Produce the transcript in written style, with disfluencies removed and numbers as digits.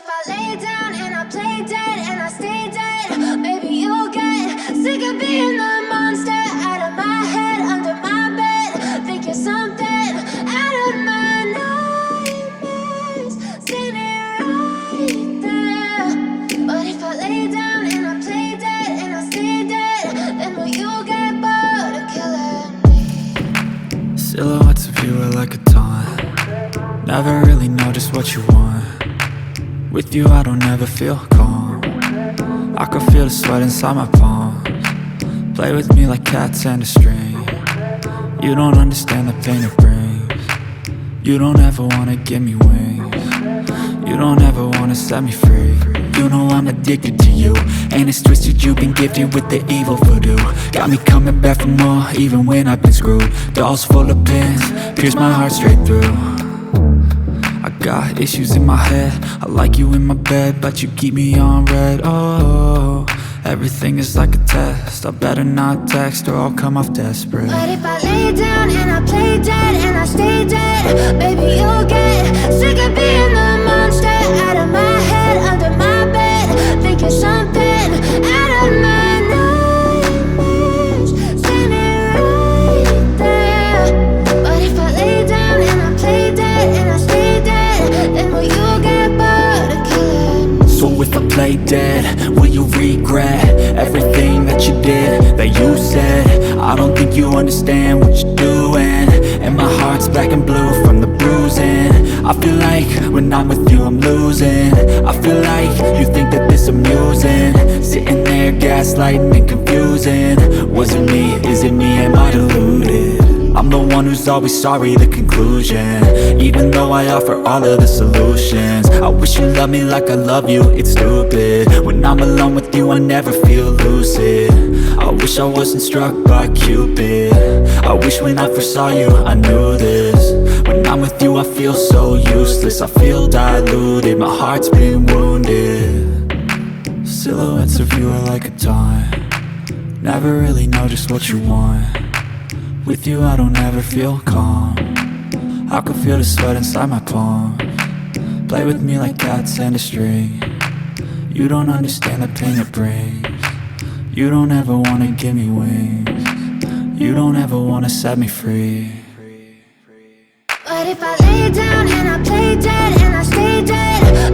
if I lay down and I play dead and I stay dead, maybe you'll get sick of being the monster out of my head, under my bed. Think you're something out of my nightmares, standing right there. But if I lay down and I play dead and I stay dead, then will you get bored of killing me? Silhouettes of you are like a taunt. Never really know just what you want. With you I don't ever feel calm. I can feel the sweat inside my palms. Play with me like cats and a string. You don't understand the pain it brings. You don't ever wanna give me wings. You don't ever wanna set me free. You know I'm addicted to you, and it's twisted, you've been gifted with the evil voodoo. Got me coming back for more, even when I've been screwed. Dolls full of pins, pierce my heart straight through. I got issues in my head, I like you in my bed, but you keep me on red. Oh, everything is like a test, I better not text or I'll come off desperate. But if I lay down and I play dead and I stay dead, baby you'll get sick of being the monster out of my head, under my bed. Think you're something out of my nightmares, standing right there. But if I lay down and I play dead and I stay dead, then will you get bored of killing me? So if I play dead, will you regret everything that you did, that you said? I don't think you understand what you're doing, and my heart's black and blue from the bruising. I feel like when I'm with you I'm losing. I feel like you think that this amusing, sitting there gaslighting and confusing. Was it me? Is it me? Am I deluded? I'm the one who's always sorry, the conclusion, even though I offer all of the solutions. I wish you loved me like I love you, it's stupid. When I'm alone with you I never feel lucid. I wish I wasn't struck by Cupid. I wish when I first saw you I knew this. When I'm with you I feel so useless, I feel diluted, my heart's been wounded. Silhouettes of you are like a taunt. Never really know just what you want. With you I don't ever feel calm. I can feel the sweat inside my palms. Play with me like cats and a string. You don't understand the pain it brings. You don't ever wanna give me wings. You don't ever wanna set me free. But if I lay down and I play dead and I stay dead,